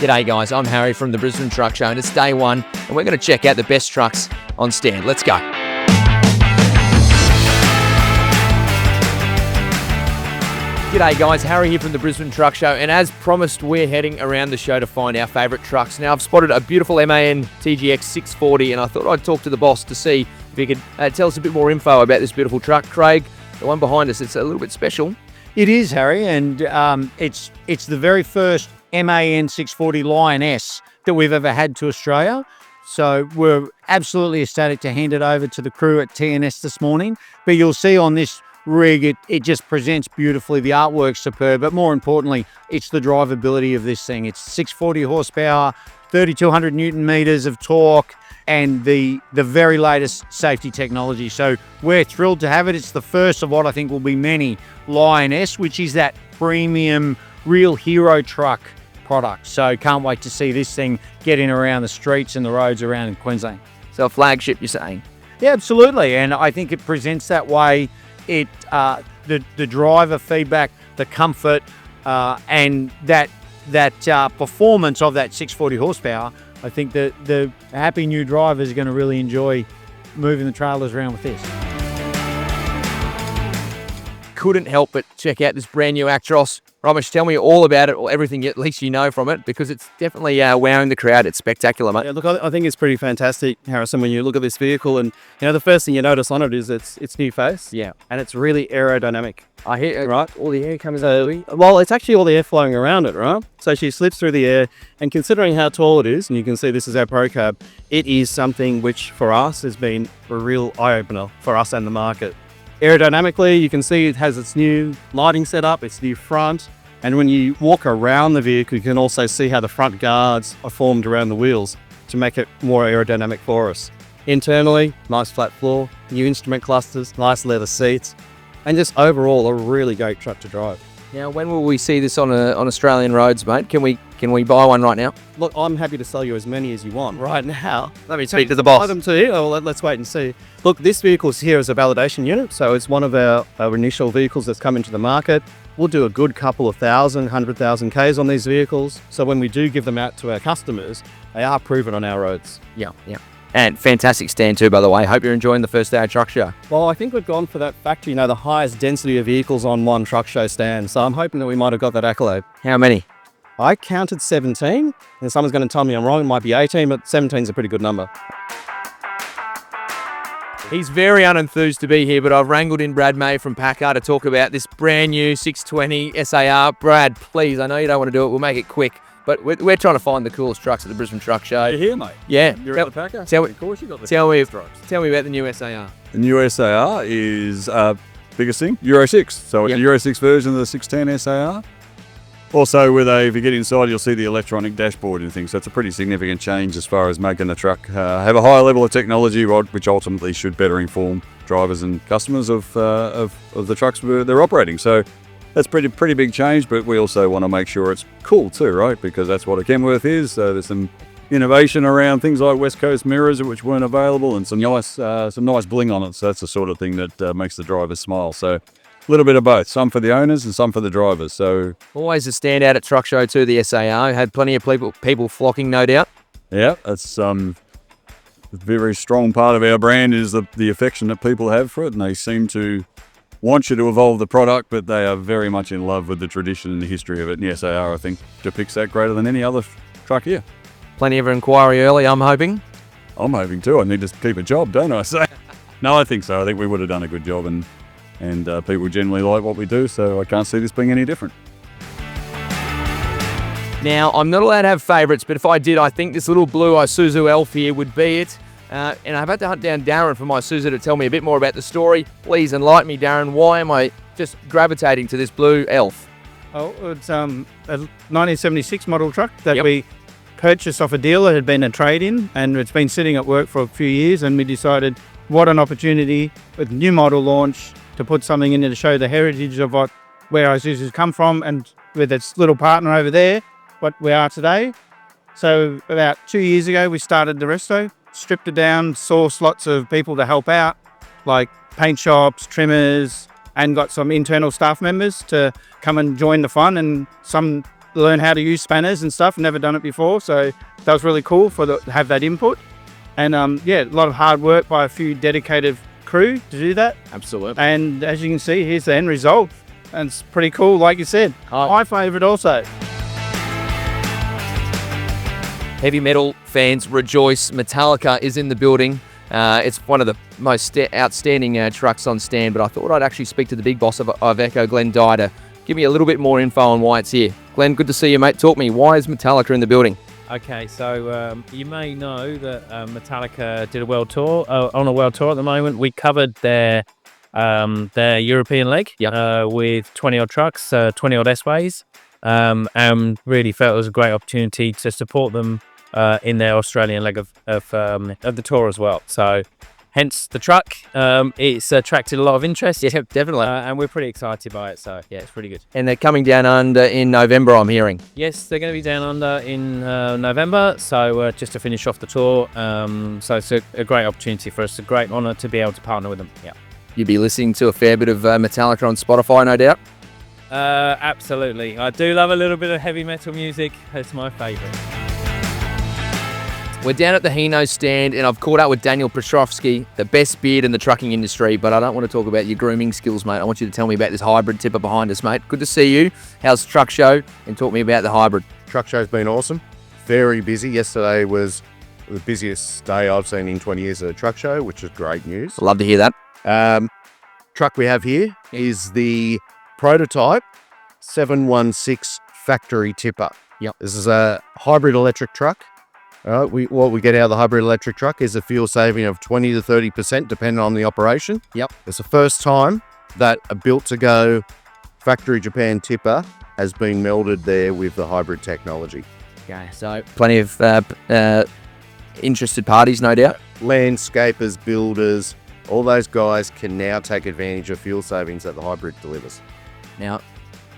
G'day guys, I'm Harry from the Brisbane Truck Show and it's day one and we're going to check out the best trucks on stand. Let's go. G'day guys, Harry here from the Brisbane Truck Show, and as promised we're heading around the show to find our favourite trucks. Now I've spotted a beautiful MAN TGX 640 and I thought I'd talk to the boss to see if he could tell us a bit more info about this beautiful truck. Craig, the one behind us, it's a little bit special. It is, Harry, and it's the very first MAN 640 Lioness that we've ever had to Australia. So we're absolutely ecstatic to hand it over to the crew at TNS this morning. But you'll see on this rig, it just presents beautifully. The artwork's superb, but more importantly, it's the drivability of this thing. It's 640 horsepower, 3,200 Newton meters of torque, and the very latest safety technology. So we're thrilled to have it. It's the first of what I think will be many Lioness, which is that premium, real hero truck product. So can't wait to see this thing getting around the streets and the roads around in Queensland. So a flagship, you're saying? Yeah, absolutely. And I think it presents that way. It the driver feedback, the comfort, and that performance of that 640 horsepower. I think that the happy new drivers are going to really enjoy moving the trailers around with this. Couldn't help but check out this brand new Actros. Ramesh, tell me all about it, or everything at least you know from it, because it's definitely wowing the crowd. It's spectacular, mate. Yeah, look, I think it's pretty fantastic, Harrison, when you look at this vehicle, and the first thing you notice on it is its new face. Yeah. And it's really aerodynamic. I hear right? All the air comes out. Well, it's actually all the air flowing around it, right? So she slips through the air, and considering how tall it is, and you can see this is our Pro Cab, it is something which for us has been a real eye-opener for us and the market. Aerodynamically, you can see it has its new lighting setup, its new front, and when you walk around the vehicle, you can also see how the front guards are formed around the wheels to make it more aerodynamic for us. Internally, nice flat floor, new instrument clusters, nice leather seats, and just overall a really great truck to drive. Now, when will we see this on Australian roads, mate? Can we buy one right now? Look, I'm happy to sell you as many as you want right now. Let me speak to the boss. Buy them to you. Oh, let's wait and see. Look, this vehicle's here as a validation unit, so it's one of our initial vehicles that's come into the market. We'll do a good couple of 100,000 Ks on these vehicles. So when we do give them out to our customers, they are proven on our roads. Yeah. And fantastic stand too, by the way. Hope you're enjoying the first day of Truck Show. Well, I think we've gone for that factor, the highest density of vehicles on one Truck Show stand. So I'm hoping that we might have got that accolade. How many? I counted 17, and someone's going to tell me I'm wrong. It might be 18, but 17 is a pretty good number. He's very unenthused to be here, but I've wrangled in Brad May from PACCAR to talk about this brand new 620 SAR. Brad, please, I know you don't want to do it. We'll make it quick. But we're trying to find the coolest trucks at the Brisbane Truck Show. You're here, mate. Yeah. You're at the PACCAR? Of course you got the tell me trucks. about the new SAR. The new SAR is biggest thing, Euro 6. So it's a Euro 6 version of the 610 SAR. Also, if you get inside, you'll see the electronic dashboard and things. So it's a pretty significant change as far as making the truck have a higher level of technology, which ultimately should better inform drivers and customers of the trucks they're operating. So that's pretty big change, but we also want to make sure it's cool too, right? Because that's what a Kenworth is. There's some innovation around things like West Coast mirrors, which weren't available, and some nice bling on it. So that's the sort of thing that makes the drivers smile. So a little bit of both, some for the owners and some for the drivers. So always a standout at Truck Show too, the SAR. Had plenty of people flocking, no doubt. Yeah, that's a very strong part of our brand is the affection that people have for it, and they seem to want you to evolve the product, but they are very much in love with the tradition and the history of it. And the SAR, I think, depicts that greater than any other truck here. Plenty of inquiry early, I'm hoping. I'm hoping too. I need to keep a job, don't I? So, no, I think so. I think we would have done a good job, and people generally like what we do, so I can't see this being any different. Now, I'm not allowed to have favourites, but if I did, I think this little blue Isuzu Elf here would be it. And I've had to hunt down Darren from Isuzu to tell me a bit more about the story. Please enlighten me, Darren. Why am I just gravitating to this blue Elf? Oh, it's a 1976 model truck that we purchased off a dealer. It had been a trade-in, and it's been sitting at work for a few years, and we decided what an opportunity with new model launch to put something in there to show the heritage of where Isuzu's come from, and with its little partner over there, what we are today. So about 2 years ago, we started the resto, stripped it down, sourced lots of people to help out, like paint shops, trimmers, and got some internal staff members to come and join the fun, and some learn how to use spanners and stuff. Never done it before, so that was really cool to have that input. And yeah, a lot of hard work by a few dedicated crew to do that. Absolutely. And as you can see, here's the end result. And it's pretty cool, like you said. My favourite also. Heavy metal fans rejoice. Metallica is in the building. It's one of the most outstanding trucks on stand, but I thought I'd actually speak to the big boss of Iveco, Glenn Dye, to give me a little bit more info on why it's here. Glenn, good to see you, mate. Talk me, why is Metallica in the building? Okay, so you may know that Metallica did a world tour, on a world tour at the moment. We covered their European leg with 20-odd trucks, 20-odd S-Ways, and really felt it was a great opportunity to support them in their Australian leg of the tour as well. So hence the truck. It's attracted a lot of interest. Yeah, definitely. And we're pretty excited by it. So yeah, it's pretty good. And they're coming down under in November, I'm hearing. Yes, they're going to be down under in November. So just to finish off the tour. So it's a great opportunity for us. A great honour to be able to partner with them. Yeah. You'd be listening to a fair bit of Metallica on Spotify, no doubt. Absolutely. I do love a little bit of heavy metal music. It's my favourite. We're down at the Hino stand, and I've caught up with Daniel Petrovsky, the best beard in the trucking industry, but I don't want to talk about your grooming skills, mate. I want you to tell me about this hybrid tipper behind us, mate. Good to see you. How's the truck show? And talk me about the hybrid. Truck show's been awesome. Very busy. Yesterday was the busiest day I've seen in 20 years at a truck show, which is great news. Love to hear that. Truck we have here is the prototype 716 factory tipper. Yep. This is a hybrid electric truck. What we get out of the hybrid electric truck is a fuel saving of 20 to 30%, depending on the operation. Yep. It's the first time that a built-to-go factory Japan tipper has been melded there with the hybrid technology. Okay, so plenty of interested parties, no doubt. Landscapers, builders, all those guys can now take advantage of fuel savings that the hybrid delivers. Now,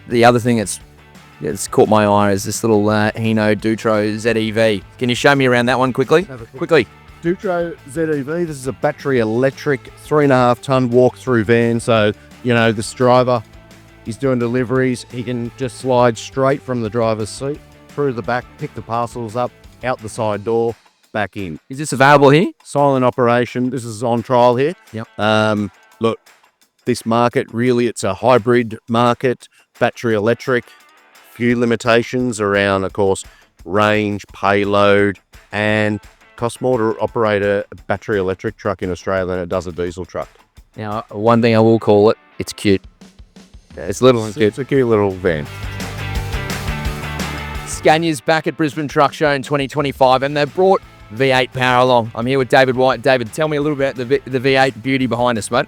the other thing that's caught my eye is this little Hino Dutro ZEV. Can you show me around that one quickly? Quickly. Dutro ZEV, this is a battery electric 3.5 ton walk-through van. So, you know, this driver, he's doing deliveries. He can just slide straight from the driver's seat through the back, pick the parcels up, out the side door, back in. Is this available here? Silent operation. This is on trial here. Yep. Look, this market, really, it's a hybrid market, battery electric. Few limitations around, of course, range, payload, and costs more to operate a battery electric truck in Australia than it does a diesel truck. Now, one thing I will call it, it's cute. It's little and cute. It's a cute little van. Scania's back at Brisbane Truck Show in 2025, and they've brought V8 power along. I'm here with David White. David, tell me a little bit about the V8 beauty behind us, mate.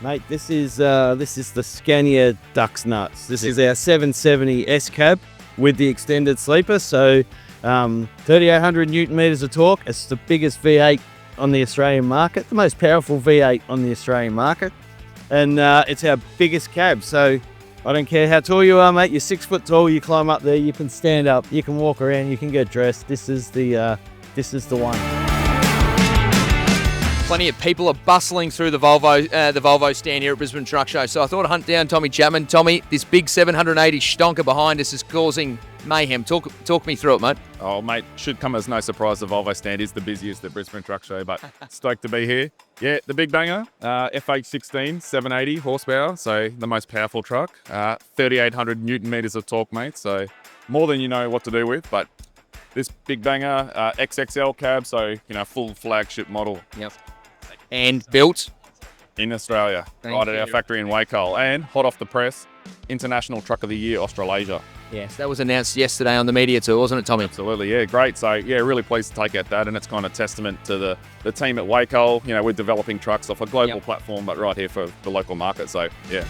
Mate, this is the Scania Ducks Nuts. This is our 770 S cab with the extended sleeper. So 3,800 Newton meters of torque. It's the biggest V8 on the Australian market, the most powerful V8 on the Australian market, and it's our biggest cab. So I don't care how tall you are, mate. You're 6 foot tall. You climb up there. You can stand up. You can walk around. You can get dressed. This is the one. Plenty of people are bustling through the Volvo stand here at Brisbane Truck Show. So I thought I'd hunt down Tommy Chapman. Tommy, this big 780 stonker behind us is causing mayhem. Talk me through it, mate. Oh, mate, should come as no surprise the Volvo stand is the busiest at Brisbane Truck Show, but stoked to be here. Yeah, the big banger, FH16, 780 horsepower, so the most powerful truck. 3,800 Newton meters of torque, mate, so more than you know what to do with, but this big banger, XXL cab, so, you know, full flagship model. Yep. And built in Australia, right at our factory in Wacol, and hot off the press, International Truck of the Year, Australasia. Yes, that was announced yesterday on the media tour, wasn't it, Tommy? Absolutely, yeah, great. So, yeah, really pleased to take out that, and it's kind of testament to the team at Wacol. You know, we're developing trucks off a global platform, but right here for the local market, so, yeah.